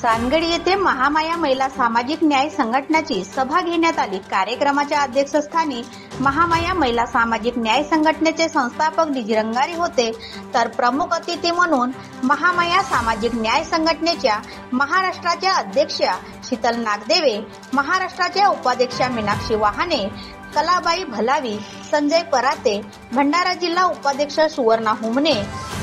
सानगड येथे महामाया महिला सामाजिक न्याय संघटनेची सभा घेण्यात आली। कार्यक्रमाच्या अध्यक्षस्थानी महामाया महिला सामाजिक न्याय संघटनेचे संस्थापक डी रंगारी होते, तर प्रमुख अतिथी म्हणून महामाया सामाजिक न्याय संघटनेच्या महाराष्ट्राच्या अध्यक्षा शीतल नागदेवे, महाराष्ट्राच्या उपाध्यक्षा मीनाक्षी वाहाने, कलाबाई भलावी, संजय पराते, भंडारा जिल्हा उपाध्यक्ष सुवर्णा हुमने,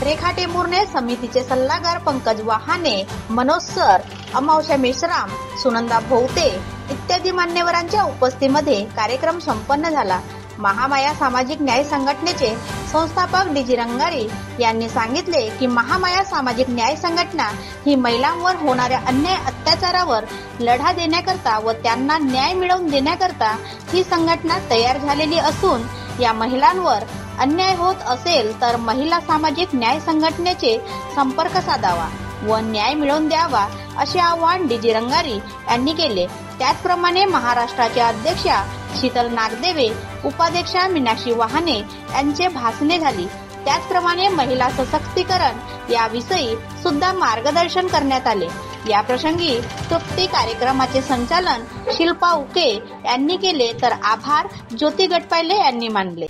रेखा टेमुर्ने, समितीचे सल्लागार पंकज वाहाने, मनोज सर, अमावस्या मेश्राम, सुनंदा भोवते इत्यादी मान्यवरांच्या उपस्थितीमध्ये कार्यक्रम संपन्न झाला। महामाया सामाजिक न्याय संघटनेचे संस्थापक डी रंगारी यांनी सांगितले की महामाया सामाजिक न्याय संघटना ही महिलांवर होणाऱ्या अन्याय अत्याचारावर लढा देण्याकरता व त्यांना न्याय मिळवून देण्याकरता ही संघटना तयार झालेली असून या महिलांवर अन्याय होत असेल तर महिला सामाजिक न्याय संघटनेचे संपर्क साधावा व न्याय मिळवून द्यावा असे आवाहन डी रंगारी यांनी केले। त्याचप्रमाणे महाराष्ट्राच्या अध्यक्षा शीतल नागदेवे, उपाध्यक्षा मीनाक्षी वाहाने यांचे भाषणे झाली। त्याचप्रमाणे महिला सशक्तीकरण याविषयी सुद्धा मार्गदर्शन करण्यात आले। या प्रसंगी तुक्ती कार्यक्रमाचे संचालन शिल्पा उके यांनी केले, तर आभार ज्योती गटपाले यांनी मानले।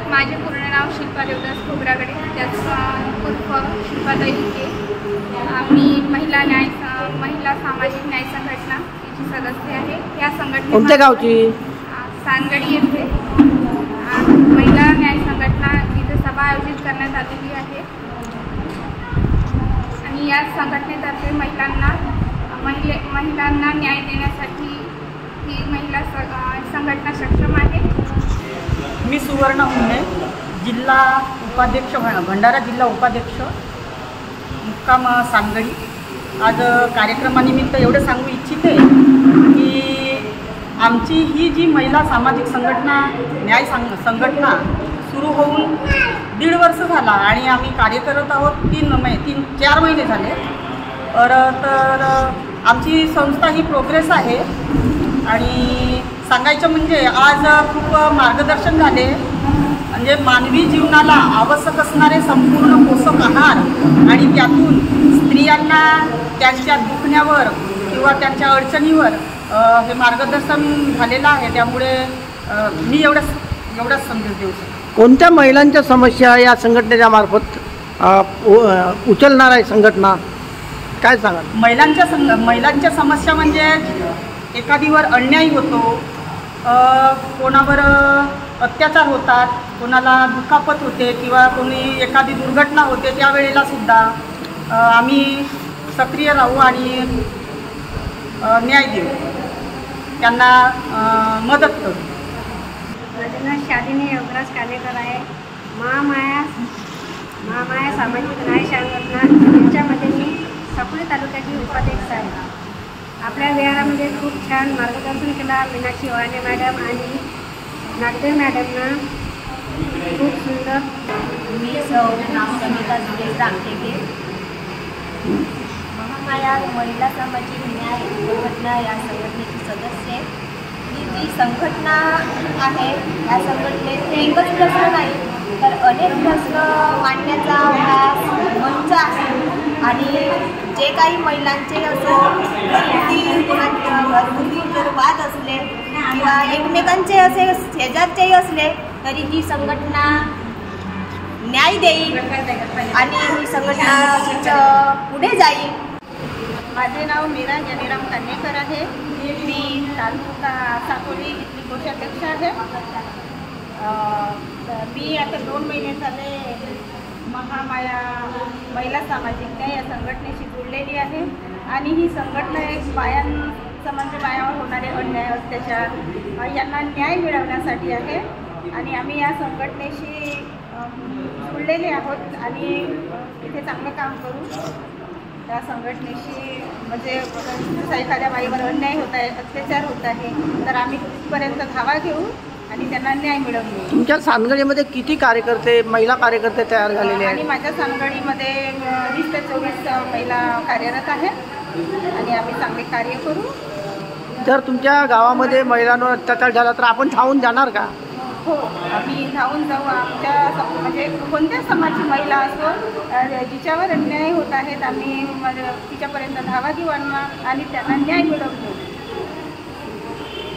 माझे पूर्ण नाव शिल्पा देवदास खोबरागडे, त्याचं उर्फ शिल्पाताई उके। आम्ही महिला सामाजिक न्याय संघटना याची सदस्य आहे। या संघटने कोणत्या गावची? सानगडी येथे महिला न्याय संघटना इथे सभा आयोजित करण्यात आलेली आहे आणि या संघटनेतर्फे महिलांना न्याय देण्यासाठी ही महिला संघटना सक्षम आहे। मी सुवर्णा हुमने, जिल्हा उपाध्यक्ष, भंडारा जिल्हा उपाध्यक्ष, मुक्काम सानगडी। आज कार्यक्रमानिमित्त एवढं सांगू इच्छिते की आमची ही जी महिला सामाजिक संघटना न्याय संघटना सुरू होऊन 1.5 वर्ष झाला आणि आम्ही कार्य करत आहोत। 3-4 महिने झाले। तर आमची संस्था ही प्रोग्रेस आहे आणि सांगायचं म्हणजे आज खूप मार्गदर्शन झाले। म्हणजे मानवी जीवनाला आवश्यक असणारे संपूर्ण पोषक आहार आणि त्यातून स्त्रियांना त्यांच्या दुखण्यावर किंवा त्यांच्या अडचणीवर हे मार्गदर्शन झालेलं आहे। त्यामुळे मी एवढाच संदेश देऊ शकतो। कोणत्या महिलांच्या समस्या या संघटनेच्या मार्फत उचलणार आहे संघटना, काय सांगाल? महिलांच्या समस्या म्हणजे एखादीवर अन्याय होतो, कोणावर अत्याचार होतात, कोणाला दुखापत होते किंवा कोणी एखादी दुर्घटना होते, त्यावेळेला सुद्धा आम्ही सक्रिय राहू आणि न्याय देऊ, त्यांना मदत करू। माझं नाव शालिनी योगराज कालेकर आहे। महामाया सामाजिक न्याय संघटना यांच्यामध्ये मी साकोली तालुक्याची उपाध्यक्ष आहे। आपल्या विहारामध्ये खूप छान मार्गदर्शन केला मीनाक्षी वाहाने मॅडम आणि नागदेव मॅडमना, खूप सुंदर। मी समिता सुरेश रामटेके, महामाया महिला सामाजिक न्याय संघटना या संघटनेची सदस्य आहे। ही जी संघटना आहे या संघटनेत एकच प्रश्न नाही तर अनेक प्रश्न मांडण्याचा हा मंच आहे आणि जे काही महिलांचे असो घरगुती जर वाद असले किंवा एकमेकांचे असे शेजारचेही असले तरी ही संघटना न्याय देईल आणि ही संघटना पुढे जाईल। माझे नाव मीरा जनीराम कान्हेकर आहे। मी तालुका साकोली इथली कोषाध्यक्ष आहे। मी आता 2 महिने झाले महामाया महिला सामाजिक न्याय या संघटनेशी जोडलेली आहे आणि ही संघटना एक बायावर होणारे अन्याय अत्याचार यांना न्याय मिळवण्यासाठी आहे आणि आम्ही या संघटनेशी जोडलेले आहोत आणि इथे चांगलं काम करू। त्या संघटनेशी म्हणजे एखाद्या बाईवर अन्याय होत आहे, अत्याचार होत आहे तर आम्ही तिथपर्यंत धावा घेऊ आणि त्यांना न्याय मिळवू। तुमच्या सानगडीमध्ये किती कार्यकर्ते, महिला कार्यकर्ते तयार झालेले आहेत? आणि माझ्या सानगडीमध्ये 20 ते 24 महिला कार्यरत आहेत आणि आम्ही चांगले कार्य करू। जर तुमच्या गावामध्ये महिलांवर अत्याचार झाला तर आपण धावून जाणार का? हो, आम्ही धावून जाऊ. आमच्या म्हणजे कोणत्या समाजची महिला असो जिच्यावर अन्याय होत आहेत, आम्ही तिच्यापर्यंत धावा घेऊ आणि त्यांना न्याय मिळवून देऊ.